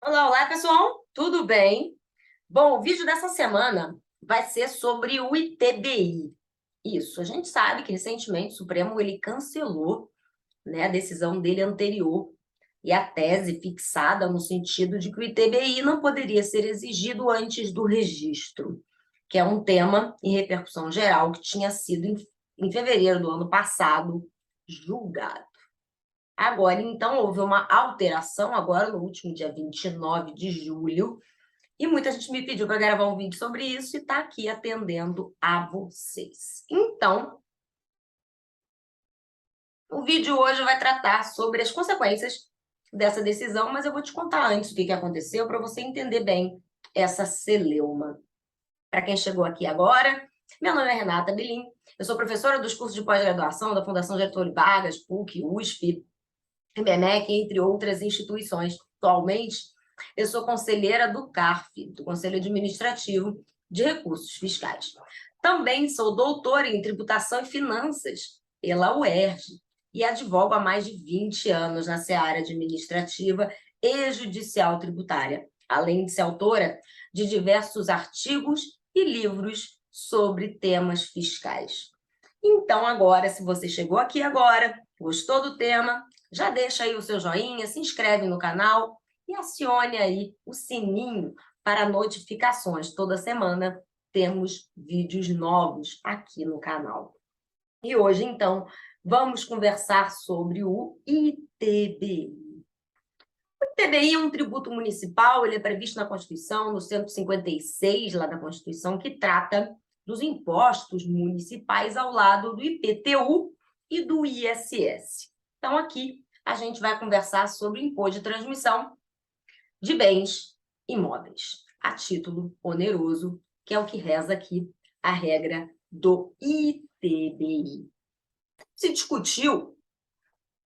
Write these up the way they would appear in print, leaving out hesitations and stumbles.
Olá, olá, pessoal, tudo bem? Bom, o vídeo dessa semana vai ser sobre o ITBI. Isso, a gente sabe que recentemente o Supremo ele cancelou, né, a decisão dele anterior e a tese fixada no sentido de que o ITBI não poderia ser exigido antes do registro, que é um tema em repercussão geral que tinha sido em fevereiro do ano passado julgado. Agora, então, houve uma alteração, agora no último dia 29 de julho, e muita gente me pediu para gravar um vídeo sobre isso e está aqui atendendo a vocês. Então, o vídeo hoje vai tratar sobre as consequências dessa decisão, mas eu vou te contar antes o que aconteceu para você entender bem essa celeuma. Para quem chegou aqui agora, meu nome é Renata Belim, eu sou professora dos cursos de pós-graduação da Fundação Getúlio Vargas, PUC, USP, IBMEC, entre outras instituições. Atualmente, eu sou conselheira do CARF, do Conselho Administrativo de Recursos Fiscais. Também sou doutora em Tributação e Finanças pela UERJ e advogo há mais de 20 anos na seara administrativa e judicial tributária, além de ser autora de diversos artigos e livros sobre temas fiscais. Então, agora, se você chegou aqui agora, gostou do tema, já deixa aí o seu joinha, se inscreve no canal e acione aí o sininho para notificações. Toda semana temos vídeos novos aqui no canal. E hoje, então, vamos conversar sobre o ITBI. O ITBI é um tributo municipal, ele é previsto na Constituição, no 156 lá da Constituição, que trata dos impostos municipais ao lado do IPTU e do ISS. Então, aqui a gente vai conversar sobre o imposto de transmissão de bens imóveis, a título oneroso, que é o que reza aqui a regra do ITBI. Se discutiu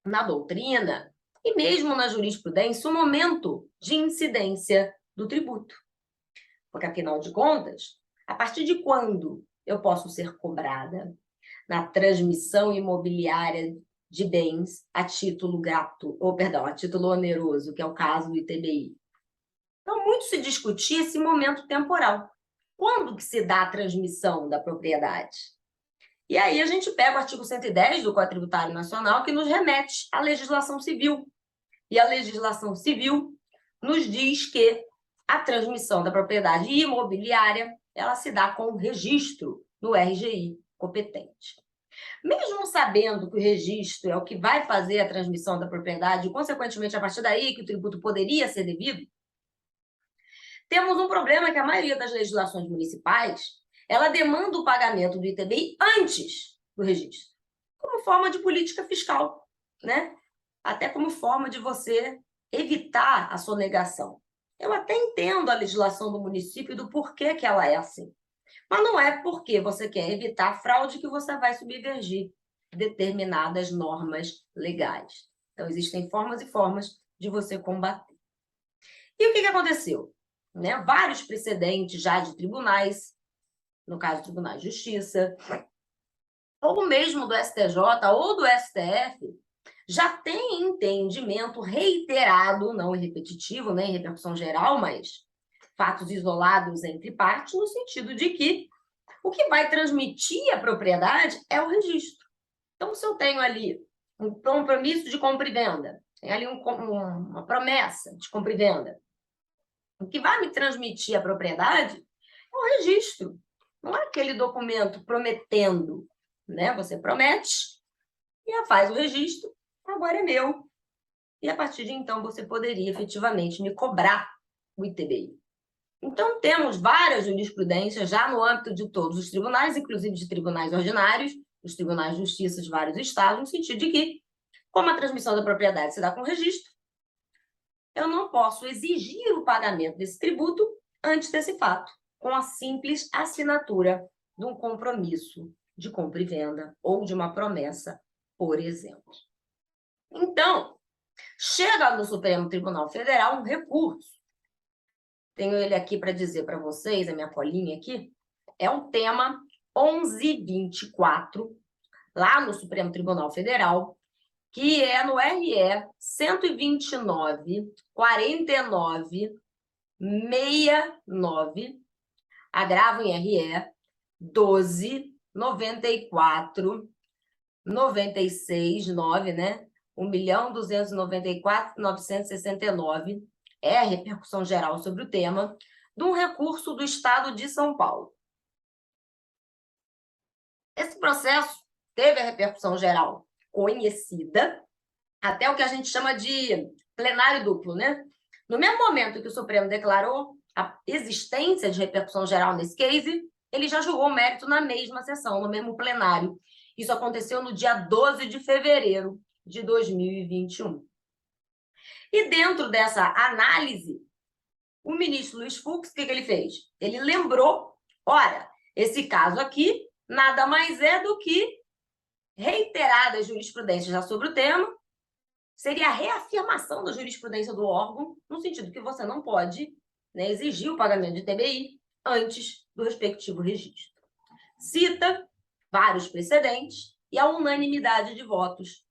na doutrina e mesmo na jurisprudência o momento de incidência do tributo. Porque, afinal de contas, a partir de quando eu posso ser cobrada na transmissão imobiliária de bens a título a título oneroso, que é o caso do ITBI. Então, muito se discutia esse momento temporal. Quando que se dá a transmissão da propriedade? E aí a gente pega o artigo 110 do Código Tributário Nacional, que nos remete à legislação civil. E a legislação civil nos diz que a transmissão da propriedade imobiliária ela se dá com o registro no RGI competente. Mesmo sabendo que o registro é o que vai fazer a transmissão da propriedade, e, consequentemente, a partir daí que o tributo poderia ser devido, temos um problema que a maioria das legislações municipais ela demanda o pagamento do ITBI antes do registro, como forma de política fiscal, né? Até como forma de você evitar a sonegação. Eu até entendo a legislação do município e do porquê que ela é assim. Mas não é porque você quer evitar a fraude que você vai subvergir determinadas normas legais. Então, existem formas e formas de você combater. E o que aconteceu? Né? Vários precedentes já de tribunais, no caso, tribunais de justiça, ou mesmo do STJ ou do STF, já tem entendimento reiterado, não repetitivo, nem repercussão geral, mas fatos isolados entre partes, no sentido de que o que vai transmitir a propriedade é o registro. Então, se eu tenho ali um compromisso de compra e venda, tem ali uma promessa de compra e venda, o que vai me transmitir a propriedade é o registro. Não é aquele documento prometendo, né? Você promete e faz o registro, agora é meu. E a partir de então você poderia efetivamente me cobrar o ITBI. Então, temos várias jurisprudências já no âmbito de todos os tribunais, inclusive de tribunais ordinários, os tribunais de justiça de vários estados, no sentido de que, como a transmissão da propriedade se dá com registro, eu não posso exigir o pagamento desse tributo antes desse fato, com a simples assinatura de um compromisso de compra e venda ou de uma promessa, por exemplo. Então, chega no Supremo Tribunal Federal um recurso. Tenho ele aqui para dizer para vocês, a minha colinha aqui, é um tema 1124, lá no Supremo Tribunal Federal, que é no RE 129.49.69, agravo em RE 12.94.96.9, né? 1.294.969 é a repercussão geral sobre o tema de um recurso do Estado de São Paulo. Esse processo teve a repercussão geral conhecida, até o que a gente chama de plenário duplo, né? No mesmo momento que o Supremo declarou a existência de repercussão geral nesse case, ele já julgou o mérito na mesma sessão, no mesmo plenário. Isso aconteceu no dia 12 de fevereiro de 2021. E dentro dessa análise, o ministro Luiz Fux, o que ele fez? Ele lembrou, ora, esse caso aqui nada mais é do que reiteradas jurisprudências já sobre o tema, seria a reafirmação da jurisprudência do órgão, no sentido que você não pode, né, exigir o pagamento de TBI antes do respectivo registro. Cita vários precedentes e a unanimidade de votos.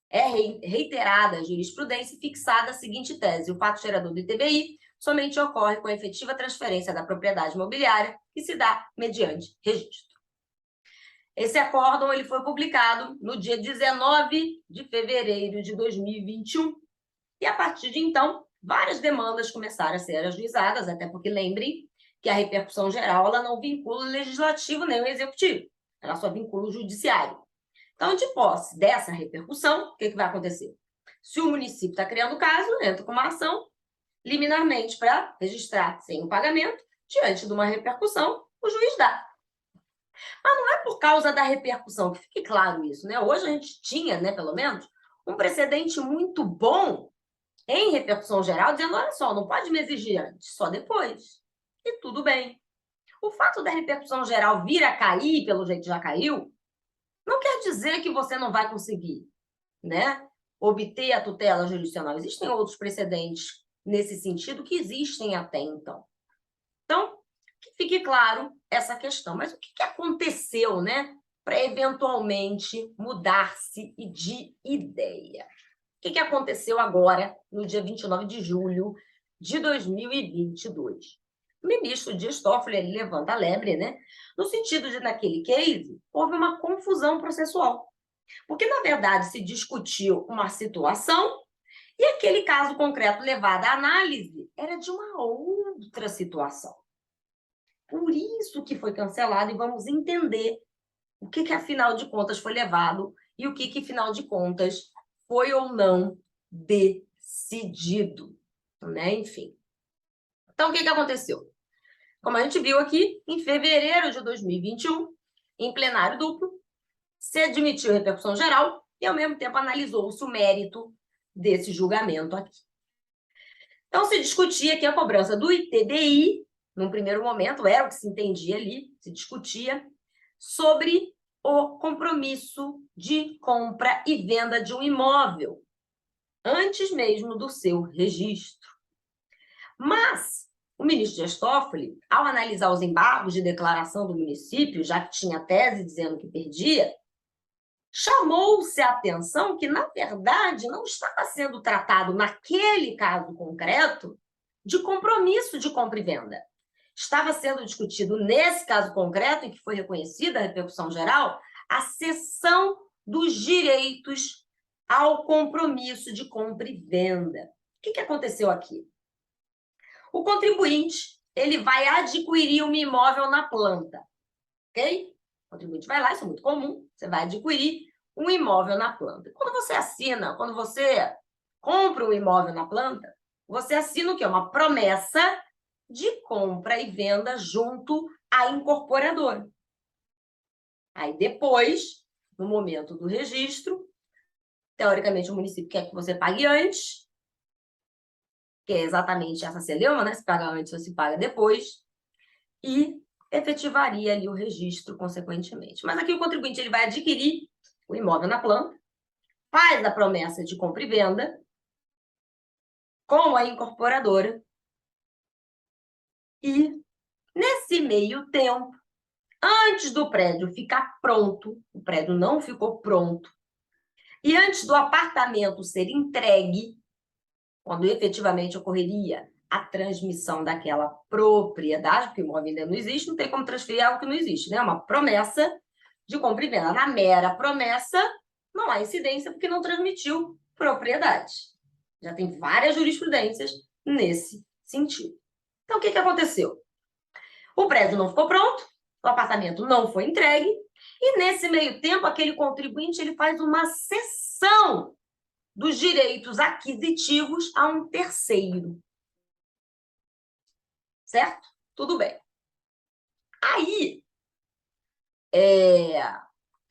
É reiterada a jurisprudência fixada a seguinte tese: o fato gerador do ITBI somente ocorre com a efetiva transferência da propriedade imobiliária que se dá mediante registro. Esse acórdão ele foi publicado no dia 19 de fevereiro de 2021 e, a partir de então, várias demandas começaram a ser ajuizadas, até porque, lembrem que a repercussão geral ela não vincula o legislativo nem o executivo, ela só vincula o judiciário. Então, de posse dessa repercussão, o que vai acontecer? Se o município está criando caso, entra com uma ação liminarmente para registrar sem o pagamento, diante de uma repercussão, o juiz dá. Mas não é por causa da repercussão, que fique claro isso, né? Hoje a gente tinha, né, pelo menos, um precedente muito bom em repercussão geral, dizendo, olha só, não pode me exigir antes, só depois. E tudo bem. O fato da repercussão geral vir a cair, pelo jeito já caiu, não quer dizer que você não vai conseguir, né, obter a tutela jurisdicional. Existem outros precedentes nesse sentido que existem até então. Então, que fique claro essa questão. Mas o que aconteceu, né, para eventualmente mudar-se de ideia? O que aconteceu agora, no dia 29 de julho de 2022? O ministro Dias Toffoli ele levanta a lebre, né? No sentido de, naquele case, houve uma confusão processual. Porque, na verdade, se discutiu uma situação e aquele caso concreto levado à análise era de uma outra situação. Por isso que foi cancelado e vamos entender o que afinal de contas, foi levado e o que afinal de contas, foi ou não decidido, né? Enfim. Então, o que aconteceu? Como a gente viu aqui, em fevereiro de 2021, em plenário duplo, se admitiu a repercussão geral e, ao mesmo tempo, analisou-se o mérito desse julgamento aqui. Então, se discutia que a cobrança do ITBI, num primeiro momento, era o que se entendia ali, se discutia sobre o compromisso de compra e venda de um imóvel, antes mesmo do seu registro. Mas o ministro Dias Toffoli, ao analisar os embargos de declaração do município, já que tinha tese dizendo que perdia, chamou-se a atenção que, na verdade, não estava sendo tratado, naquele caso concreto, de compromisso de compra e venda. Estava sendo discutido, nesse caso concreto, em que foi reconhecida a repercussão geral, a cessão dos direitos ao compromisso de compra e venda. O que aconteceu aqui? O contribuinte ele vai adquirir um imóvel na planta, ok? O contribuinte vai lá, isso é muito comum, você vai adquirir um imóvel na planta. Quando você assina, quando você compra um imóvel na planta, você assina o quê? Uma promessa de compra e venda junto à incorporadora. Aí depois, no momento do registro, teoricamente o município quer que você pague antes, que é exatamente essa celeuma, né? Se paga antes ou se paga depois, e efetivaria ali o registro consequentemente. Mas aqui o contribuinte ele vai adquirir o imóvel na planta, faz a promessa de compra e venda com a incorporadora e, nesse meio tempo, antes do prédio ficar pronto, o prédio não ficou pronto, E antes do apartamento ser entregue, quando efetivamente ocorreria a transmissão daquela propriedade, porque o imóvel ainda não existe, não tem como transferir algo que não existe, né? Uma promessa de compra e venda. Na mera promessa, não há incidência porque não transmitiu propriedade. Já tem várias jurisprudências nesse sentido. Então, o que aconteceu? O prédio não ficou pronto, o apartamento não foi entregue, e nesse meio tempo, aquele contribuinte ele faz uma cessão dos direitos aquisitivos a um terceiro. Certo? Tudo bem. Aí,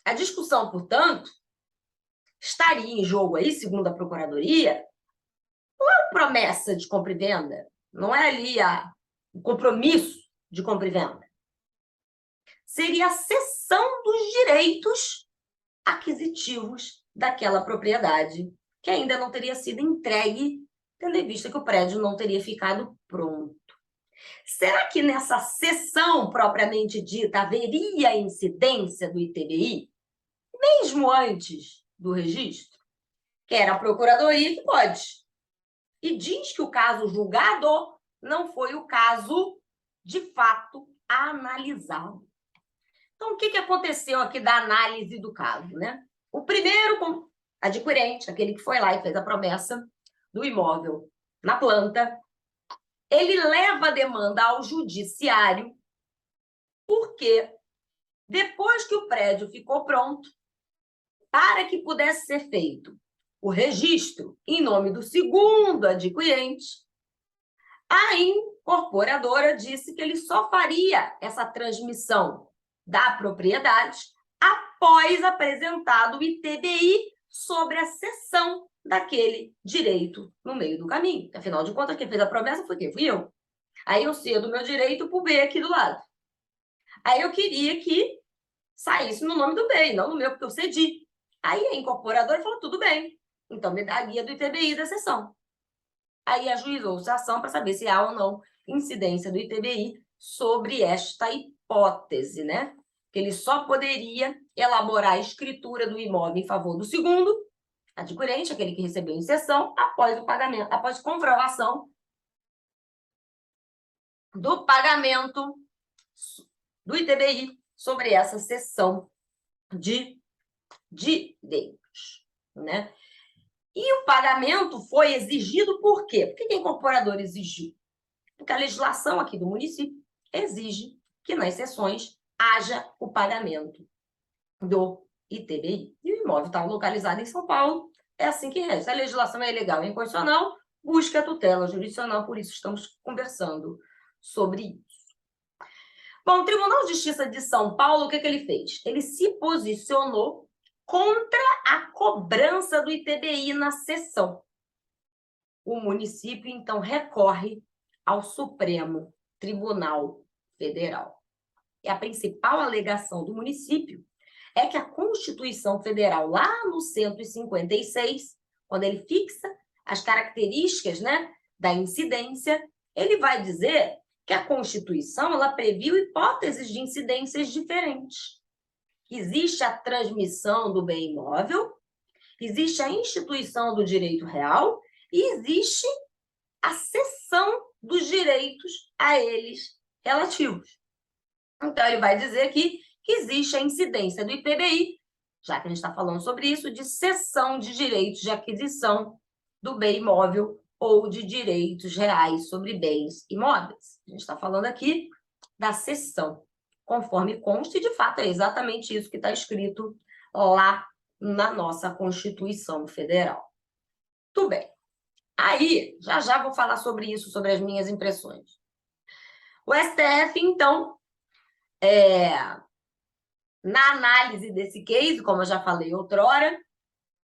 a discussão, portanto, estaria em jogo aí, segundo a Procuradoria, não é a promessa de compra e venda, não é ali o compromisso de compra e venda. Seria a cessão dos direitos aquisitivos daquela propriedade, que ainda não teria sido entregue, tendo em vista que o prédio não teria ficado pronto. Será que nessa cessão propriamente dita haveria incidência do ITBI, mesmo antes do registro? Que era a Procuradoria que pode. E diz que o caso julgado não foi o caso, de fato, analisado. Então, o que aconteceu aqui da análise do caso, né? O primeiro adquirente, aquele que foi lá e fez a promessa do imóvel na planta, ele leva a demanda ao judiciário porque depois que o prédio ficou pronto, para que pudesse ser feito o registro em nome do segundo adquirente, a incorporadora disse que ele só faria essa transmissão da propriedade após apresentado o ITBI sobre a cessão daquele direito no meio do caminho. Afinal de contas, quem fez a promessa foi quem? Fui eu. Aí eu cedo o meu direito para o B aqui do lado. Aí eu queria que saísse no nome do bem, não no meu, porque eu cedi. Aí a incorporadora falou, tudo bem, então me dá a guia do ITBI da sessão. Aí ajuizou-se a ação para saber se há ou não incidência do ITBI sobre esta hipótese, né? Que ele só poderia elaborar a escritura do imóvel em favor do segundo adquirente, aquele que recebeu em cessão, após o pagamento, após comprovação do pagamento do ITBI sobre essa cessão de direitos, né? E o pagamento foi exigido por quê? Por que a incorporadora exigiu? Porque a legislação aqui do município exige que nas sessões haja o pagamento do ITBI. E o imóvel está localizado em São Paulo, é assim que rege. Se a legislação é ilegal e inconstitucional, busque a tutela jurisdicional, por isso estamos conversando sobre isso. Bom, o Tribunal de Justiça de São Paulo, o que ele fez? Ele se posicionou contra a cobrança do ITBI na sessão. O município, então, recorre ao Supremo Tribunal Federal. E a principal alegação do município é que a Constituição Federal, lá no 156, quando ele fixa as características, né, da incidência, ele vai dizer que a Constituição ela previu hipóteses de incidências diferentes. Existe a transmissão do bem imóvel, existe a instituição do direito real e existe a cessão dos direitos a eles relativos. Então, ele vai dizer aqui que existe a incidência do ITBI, já que a gente está falando sobre isso, de cessão de direitos de aquisição do bem imóvel ou de direitos reais sobre bens imóveis. A gente está falando aqui da cessão, conforme consta, e de fato é exatamente isso que está escrito lá na nossa Constituição Federal. Tudo bem. Aí, já vou falar sobre isso, sobre as minhas impressões. O STF, então, na análise desse case, como eu já falei outrora,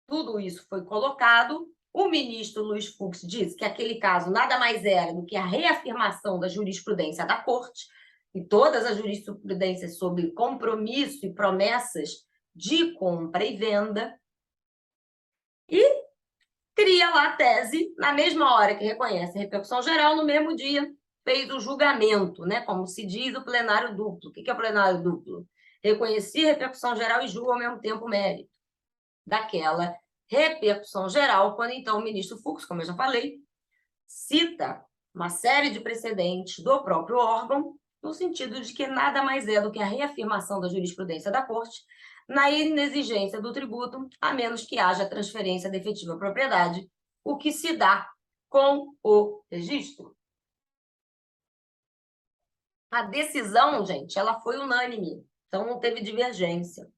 tudo isso foi colocado. O ministro Luiz Fux disse que aquele caso nada mais era do que a reafirmação da jurisprudência da Corte e todas as jurisprudências sobre compromisso e promessas de compra e venda. E cria lá a tese, na mesma hora que reconhece a repercussão geral, no mesmo dia fez o julgamento, né? Como se diz o plenário duplo. O que é o plenário duplo? Reconhecer a repercussão geral e julga ao mesmo tempo o mérito daquela repercussão geral, quando então o ministro Fux, como eu já falei, cita uma série de precedentes do próprio órgão, no sentido de que nada mais é do que a reafirmação da jurisprudência da Corte na inexigência do tributo, a menos que haja transferência de efetiva propriedade, o que se dá com o registro. A decisão, gente, ela foi unânime, então não teve divergência,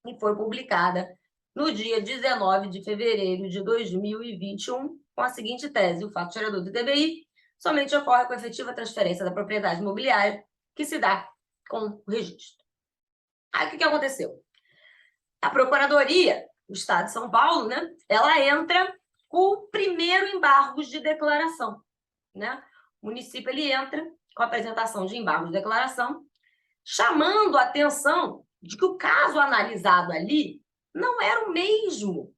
e foi publicada no dia 19 de fevereiro de 2021, com a seguinte tese: o fato gerador do ITBI somente ocorre com a efetiva transferência da propriedade imobiliária, que se dá com o registro. Aí, o que aconteceu? A Procuradoria do Estado de São Paulo, né, ela entra com o primeiro embargo de declaração, né? O município, ele entra com a apresentação de embargo de declaração, chamando a atenção de que o caso analisado ali não era o mesmo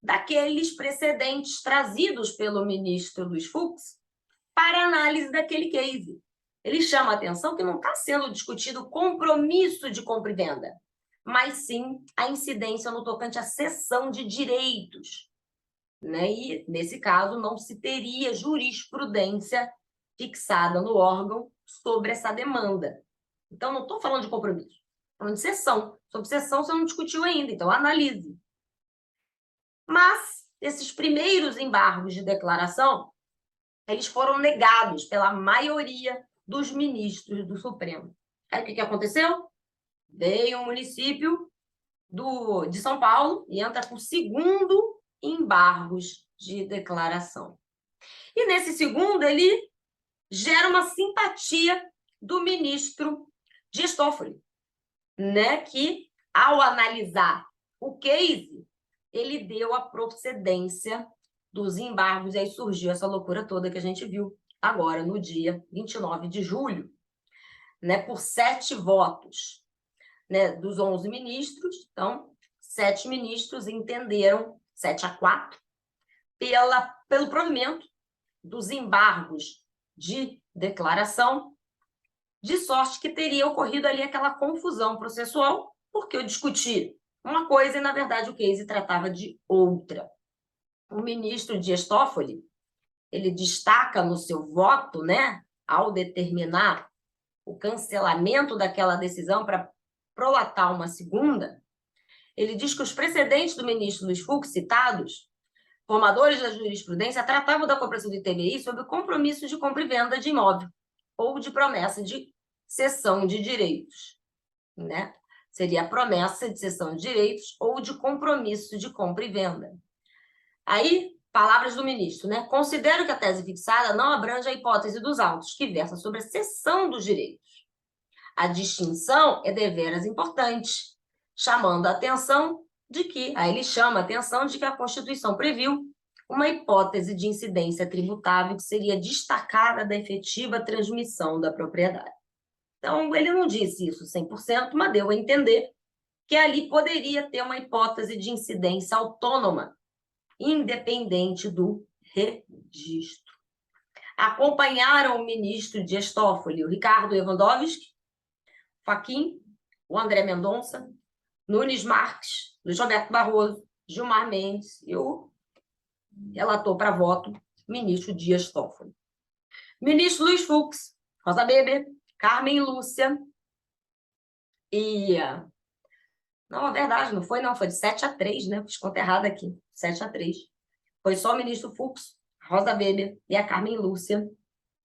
daqueles precedentes trazidos pelo ministro Luiz Fux para análise daquele case. Ele chama a atenção que não está sendo discutido o compromisso de compra e venda, mas sim a incidência no tocante à cessão de direitos, né? E, nesse caso, não se teria jurisprudência fixada no órgão sobre essa demanda. Então, não estou falando de compromisso, estou falando de cessão. Sobre cessão, você não discutiu ainda, então analise. Mas esses primeiros embargos de declaração, eles foram negados pela maioria dos ministros do Supremo. Aí, o que aconteceu? Veio o município de São Paulo e entra com o segundo embargos de declaração. E nesse segundo, ele gera uma simpatia do ministro Dias Toffoli, né, que, ao analisar o case, ele deu a procedência dos embargos, e aí surgiu essa loucura toda que a gente viu agora, no dia 29 de julho, né, por 7 votos, né, dos 11 ministros. Então, 7 ministros entenderam, 7-4, pelo provimento dos embargos de declaração, de sorte que teria ocorrido ali aquela confusão processual, porque eu discuti uma coisa e, na verdade, o case tratava de outra. O ministro Dias Toffoli, ele destaca no seu voto, né, ao determinar o cancelamento daquela decisão para prolatar uma segunda, ele diz que os precedentes do ministro Luiz Fux citados, formadores da jurisprudência, tratavam da compreensão do ITBI sob o compromisso de compra e venda de imóvel ou de promessa de cessão de direitos, né? Seria a promessa de cessão de direitos ou de compromisso de compra e venda. Aí, palavras do ministro, né? Considero que a tese fixada não abrange a hipótese dos autos, que versa sobre a cessão dos direitos. A distinção é deveras importante, chamando a atenção de que, aí ele chama a atenção de que a Constituição previu uma hipótese de incidência tributável que seria destacada da efetiva transmissão da propriedade. Então, ele não disse isso 100%, mas deu a entender que ali poderia ter uma hipótese de incidência autônoma, independente do registro. Acompanharam o ministro Dias Toffoli, o Ricardo Lewandowski, Fachin, o André Mendonça, Nunes Marques, Luiz Roberto Barroso, Gilmar Mendes e o relator para voto, ministro Dias Toffoli. Ministro Luiz Fux, Rosa Weber, Carmen Lúcia e... Não, a verdade, não foi, foi de 7-3, né? Fiz conta errada aqui, 7-3. Foi só o ministro Fux, Rosa Weber e a Carmen Lúcia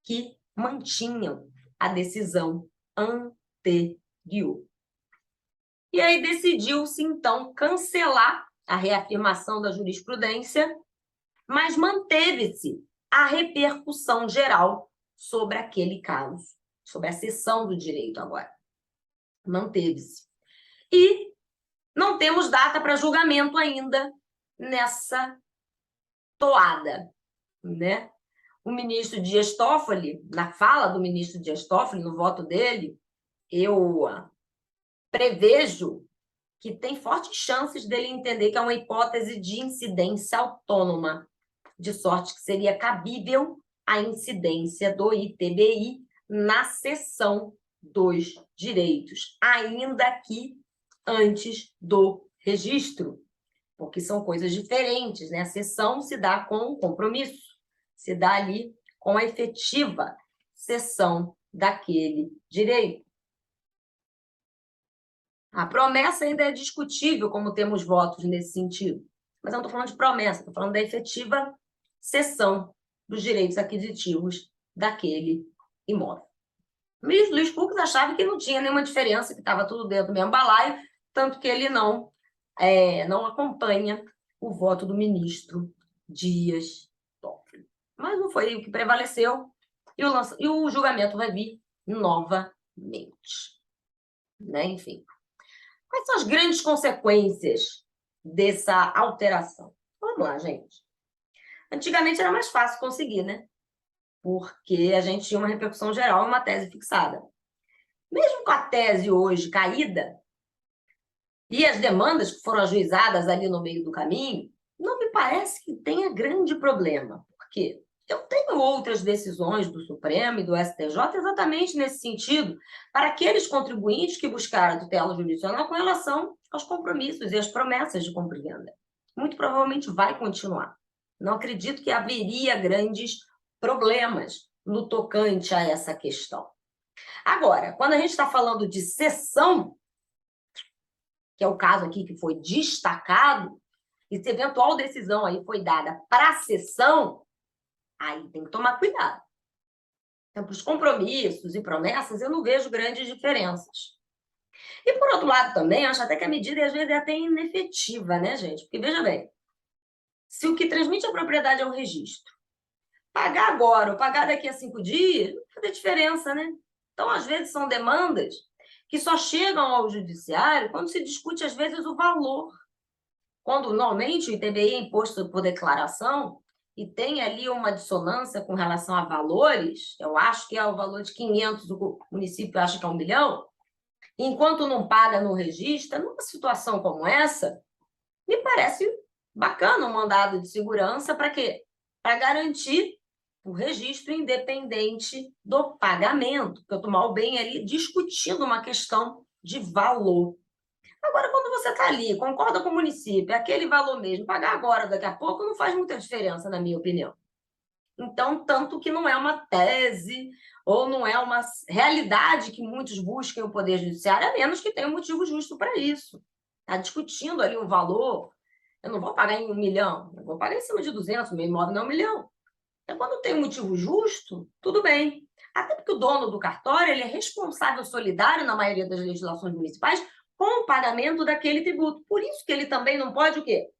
que mantinham a decisão anterior. E aí decidiu-se, então, cancelar a reafirmação da jurisprudência, mas manteve-se a repercussão geral sobre aquele caso, sobre a cessão do direito agora. Manteve-se. E não temos data para julgamento ainda nessa toada, né? O ministro Dias Toffoli, na fala do ministro Dias Toffoli, no voto dele, eu prevejo que tem fortes chances dele entender que é uma hipótese de incidência autônoma, de sorte que seria cabível a incidência do ITBI na cessão dos direitos, ainda que antes do registro, porque são coisas diferentes, né? A cessão se dá com o compromisso, se dá ali com a efetiva cessão daquele direito. A promessa ainda é discutível, como temos votos nesse sentido, mas eu não estou falando de promessa, estou falando da efetiva cessão dos direitos aquisitivos daquele imóvel. Luiz Fux achava que não tinha nenhuma diferença, que estava tudo dentro do mesmo balaio, tanto que ele não acompanha o voto do ministro Dias Toffoli. Mas não foi o que prevaleceu, e o julgamento vai vir novamente. Né? Enfim. Quais são as grandes consequências dessa alteração? Vamos lá, gente. Antigamente era mais fácil conseguir, né? Porque a gente tinha uma repercussão geral e uma tese fixada. Mesmo com a tese hoje caída, e as demandas que foram ajuizadas ali no meio do caminho, não me parece que tenha grande problema. Por quê? Eu tenho outras decisões do Supremo e do STJ exatamente nesse sentido, para aqueles contribuintes que buscaram a tutela jurisdicional com relação aos compromissos e às promessas de compra e venda. Muito provavelmente vai continuar. Não acredito que haveria grandes problemas no tocante a essa questão. Agora, quando a gente está falando de cessão, que é o caso aqui que foi destacado, e se eventual decisão aí foi dada para cessão, aí tem que tomar cuidado. Então, para os compromissos e promessas, eu não vejo grandes diferenças. E, por outro lado, também, acho até que a medida, às vezes, é até inefetiva, né, gente? Porque, veja bem, se o que transmite a propriedade é o registro, pagar agora ou pagar daqui a 5 dias, não faz diferença, né? Então, às vezes, são demandas que só chegam ao judiciário quando se discute, às vezes, o valor. Quando, normalmente, o ITBI é imposto por declaração e tem ali uma dissonância com relação a valores, eu acho que é o valor de 500, o município acha que é 1 milhão, enquanto não paga no registro, numa situação como essa, me parece bacana um mandado de segurança para quê? Para garantir o registro independente do pagamento, porque eu estou mal bem ali discutindo uma questão de valor. Agora, quando você está ali, concorda com o município, é aquele valor mesmo, pagar agora, daqui a pouco, não faz muita diferença, na minha opinião. Então, tanto que não é uma tese ou não é uma realidade que muitos busquem o Poder Judiciário, a menos que tenha um motivo justo para isso. Está discutindo ali um valor, eu não vou pagar em 1 milhão, eu vou pagar em cima de 200, meu imóvel não é 1 milhão. Então, quando tem um motivo justo, tudo bem. Até porque o dono do cartório ele é responsável solidário, na maioria das legislações municipais, com o pagamento daquele tributo. Por isso que ele também não pode o quê?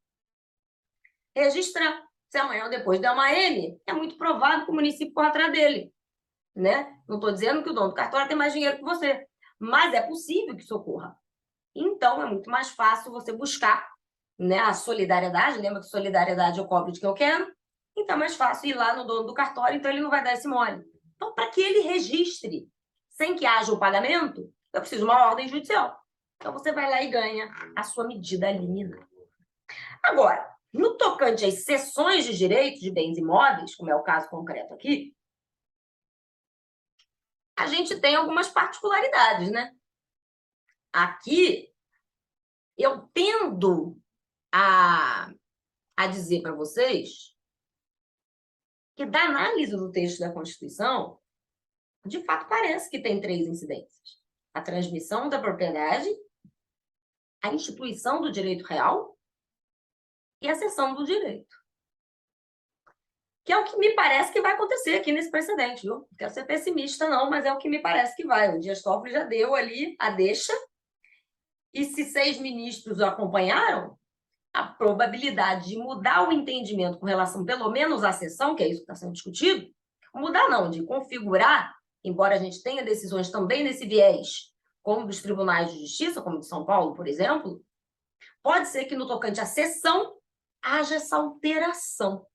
Registrar. Se amanhã ou depois der uma M, é muito provável que o município corra atrás dele. Né? Não estou dizendo que o dono do cartório tem mais dinheiro que você, mas é possível que isso ocorra. Então, é muito mais fácil você buscar, né, a solidariedade. Lembra que solidariedade eu cobro de que eu quero? Então, é mais fácil ir lá no dono do cartório, então ele não vai dar esse mole. Então, para que ele registre sem que haja o pagamento, eu preciso de uma ordem judicial. Então, você vai lá e ganha a sua medida liminar. Agora, no tocante às cessões de direitos de bens imóveis, como é o caso concreto aqui, a gente tem algumas particularidades, né? Aqui, eu tendo a dizer para vocês que, da análise do texto da Constituição, de fato parece que tem 3 incidências: a transmissão da propriedade, a instituição do direito real e a cessão do direito. Que é o que me parece que vai acontecer aqui nesse precedente, viu? Não quero ser pessimista, não, mas é o que me parece que vai. O Dias Toffoli já deu ali a deixa, e se 6 ministros o acompanharam, a probabilidade de mudar o entendimento com relação, pelo menos, à cessão, que é isso que está sendo discutido, mudar não, de configurar, embora a gente tenha decisões também nesse viés, como dos tribunais de justiça, como de São Paulo, por exemplo, pode ser que no tocante à cessão haja essa alteração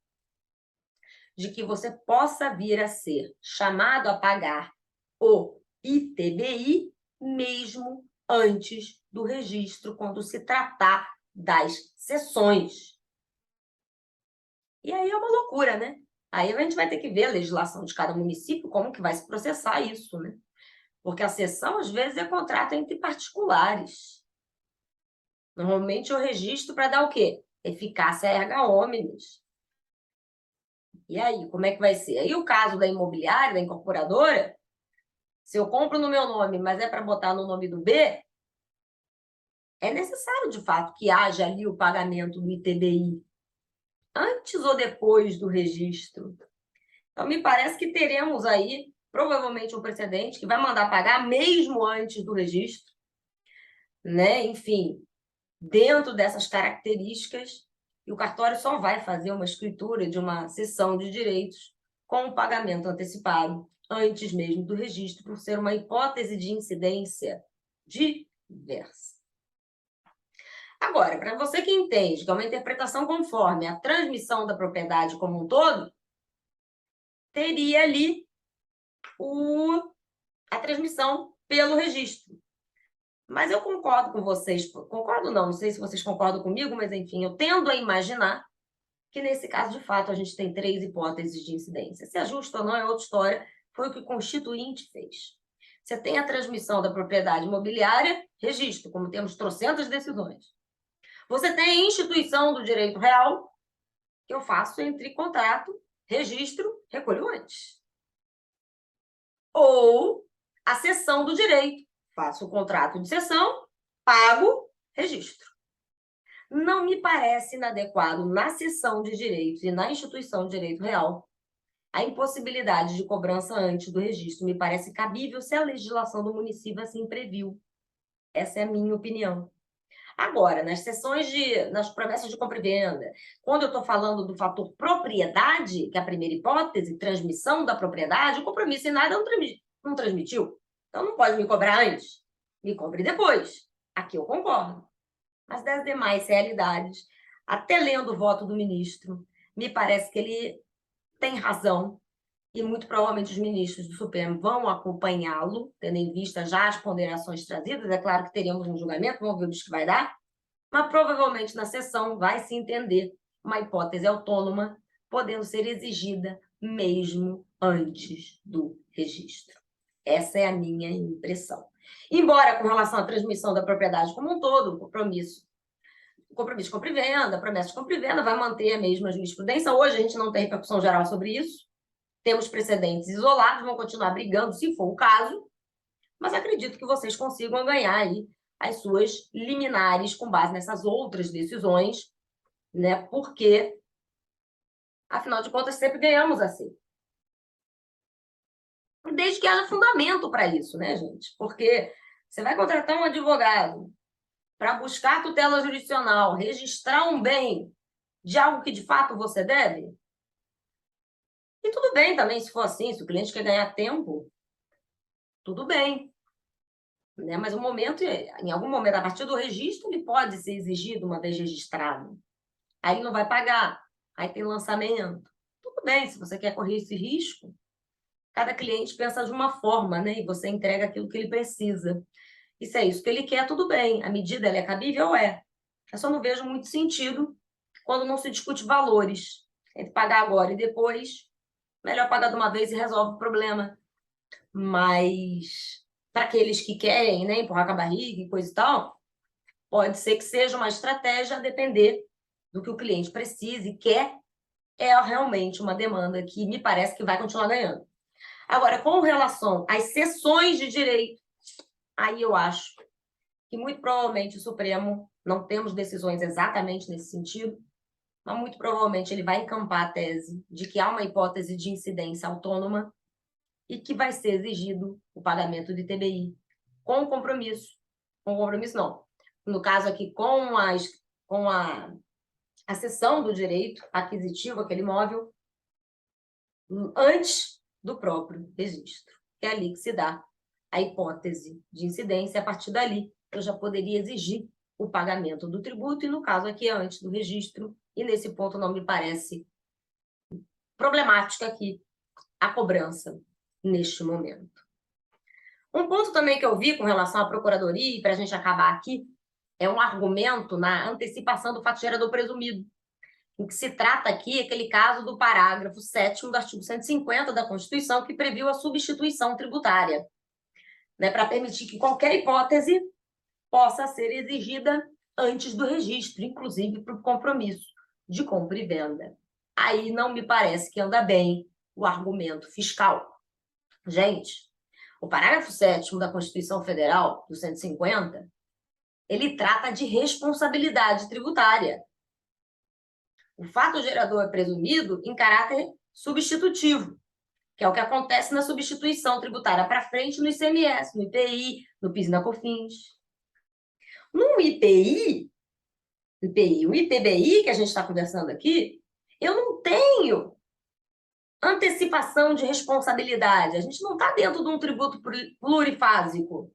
de que você possa vir a ser chamado a pagar o ITBI mesmo antes do registro, quando se tratar das cessões. E aí é uma loucura, né? Aí a gente vai ter que ver a legislação de cada município, como que vai se processar isso, né? Porque a cessão, às vezes, é contrato entre particulares. Normalmente, eu registro para dar o quê? Eficácia erga omnes. E aí, como é que vai ser? Aí o caso da imobiliária, da incorporadora, se eu compro no meu nome, mas é para botar no nome do B, é necessário, de fato, que haja ali o pagamento do ITBI, antes ou depois do registro. Então, me parece que teremos aí, provavelmente, um precedente que vai mandar pagar mesmo antes do registro, né? Enfim, dentro dessas características, e o cartório só vai fazer uma escritura de uma cessão de direitos com o pagamento antecipado, antes mesmo do registro, por ser uma hipótese de incidência diversa. Agora, para você que entende que é uma interpretação conforme a transmissão da propriedade como um todo, teria ali a transmissão pelo registro. Mas eu concordo com vocês, concordo não sei se vocês concordam comigo, mas enfim, eu tendo a imaginar que nesse caso, de fato, a gente tem 3 hipóteses de incidência. Se é justo ou não é outra história, foi o que o Constituinte fez. Você tem a transmissão da propriedade imobiliária, registro, como temos trocentas decisões. Você tem a instituição do direito real, que eu faço entre contrato, registro, recolho antes. Ou a cessão do direito. Faço o contrato de cessão, pago, registro. Não me parece inadequado na cessão de direitos e na instituição de direito real a impossibilidade de cobrança antes do registro. Me parece cabível se a legislação do município assim previu. Essa é a minha opinião. Agora, nas promessas de compra e venda, quando eu estou falando do fator propriedade, que é a primeira hipótese, transmissão da propriedade, o compromisso em nada não transmitiu. Então, não pode me cobrar antes. Me cobre depois. Aqui eu concordo. Mas das demais realidades, até lendo o voto do ministro, me parece que ele tem razão e muito provavelmente os ministros do Supremo vão acompanhá-lo, tendo em vista já as ponderações trazidas. É claro que teremos um julgamento, vamos ver o que vai dar, mas provavelmente na sessão vai se entender uma hipótese autônoma, podendo ser exigida mesmo antes do registro. Essa é a minha impressão. Embora, com relação à transmissão da propriedade como um todo, o compromisso de compra e venda, promessa de compra e venda vai manter a mesma jurisprudência. Hoje a gente não tem repercussão geral sobre isso, temos precedentes isolados, vão continuar brigando, se for o caso, mas acredito que vocês consigam ganhar aí as suas liminares com base nessas outras decisões, né? Porque, afinal de contas, sempre ganhamos assim. Desde que haja fundamento para isso, né, gente? Porque você vai contratar um advogado para buscar tutela jurisdicional, registrar um bem de algo que de fato você deve? E tudo bem também, se for assim, se o cliente quer ganhar tempo, tudo bem. Né? Mas o momento, em algum momento, a partir do registro, ele pode ser exigido uma vez registrado. Aí ele não vai pagar, aí tem lançamento. Tudo bem, se você quer correr esse risco, cada cliente pensa de uma forma, né? E você entrega aquilo que ele precisa. E se é isso que ele quer, tudo bem. A medida ela é cabível? É. Eu só não vejo muito sentido quando não se discute valores. Entre pagar agora e depois, melhor pagar de uma vez e resolve o problema. Mas para aqueles que querem, né, empurrar com a barriga e coisa e tal, pode ser que seja uma estratégia a depender do que o cliente precisa e quer. É realmente uma demanda que me parece que vai continuar ganhando. Agora, com relação às cessões de direito, aí eu acho que muito provavelmente o Supremo, não temos decisões exatamente nesse sentido, mas muito provavelmente ele vai encampar a tese de que há uma hipótese de incidência autônoma e que vai ser exigido o pagamento de ITBI com compromisso. Com compromisso, não. No caso aqui, com a cessão do direito aquisitivo àquele imóvel antes do próprio registro. É ali que se dá a hipótese de incidência. A partir dali, eu já poderia exigir o pagamento do tributo, e no caso aqui é antes do registro, e nesse ponto não me parece problemática aqui a cobrança neste momento. Um ponto também que eu vi com relação à procuradoria, e para a gente acabar aqui, é um argumento na antecipação do fato gerador presumido. O que se trata aqui é aquele caso do parágrafo 7º do artigo 150 da Constituição, que previu a substituição tributária, né, para permitir que qualquer hipótese possa ser exigida antes do registro, inclusive para o compromisso de compra e venda. Aí não me parece que anda bem o argumento fiscal. Gente, o parágrafo 7º da Constituição Federal, do 150, ele trata de responsabilidade tributária. O fato gerador é presumido em caráter substitutivo, que é o que acontece na substituição tributária para frente no ICMS, no IPI, no PIS e na COFINS. No IPI, o IPBI, que a gente está conversando aqui, eu não tenho antecipação de responsabilidade. A gente não está dentro de um tributo plurifásico.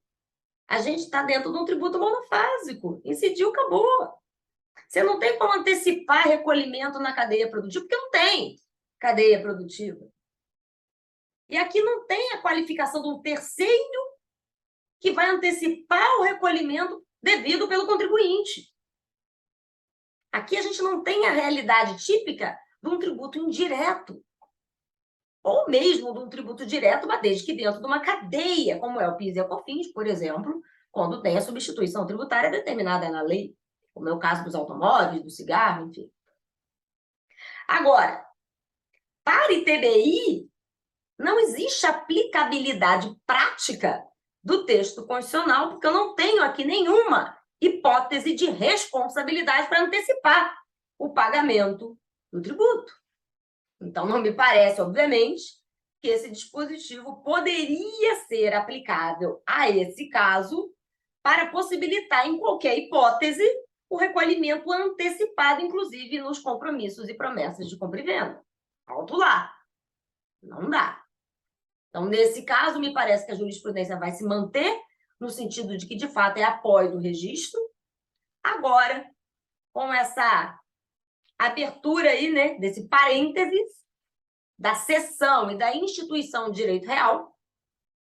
A gente está dentro de um tributo monofásico. Incidiu, acabou. Você não tem como antecipar recolhimento na cadeia produtiva, porque não tem cadeia produtiva. E aqui não tem a qualificação de um terceiro que vai antecipar o recolhimento devido pelo contribuinte. Aqui a gente não tem a realidade típica de um tributo indireto, ou mesmo de um tributo direto, mas desde que dentro de uma cadeia, como é o PIS e a COFINS, por exemplo, quando tem a substituição tributária determinada na lei, como é o caso dos automóveis, do cigarro, enfim. Agora, para ITBI, não existe aplicabilidade prática do texto constitucional, porque eu não tenho aqui nenhuma hipótese de responsabilidade para antecipar o pagamento do tributo. Então, não me parece, obviamente, que esse dispositivo poderia ser aplicável a esse caso para possibilitar, em qualquer hipótese, o recolhimento antecipado, inclusive nos compromissos e promessas de compra e venda. Alto lá. Não dá. Então, nesse caso, me parece que a jurisprudência vai se manter, no sentido de que, de fato, é apoio do registro. Agora, com essa abertura aí, né, desse parênteses, da cessão e da instituição de direito real,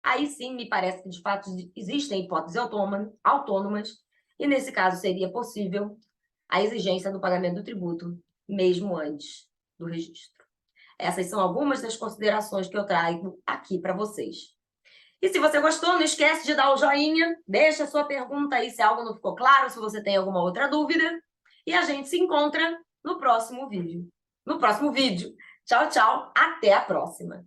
aí sim me parece que, de fato, existem hipóteses autônomas, e, nesse caso, seria possível a exigência do pagamento do tributo, mesmo antes do registro. Essas são algumas das considerações que eu trago aqui para vocês. E se você gostou, não esquece de dar o joinha, deixa a sua pergunta aí se algo não ficou claro, se você tem alguma outra dúvida. E a gente se encontra no próximo vídeo. Tchau, tchau, até a próxima!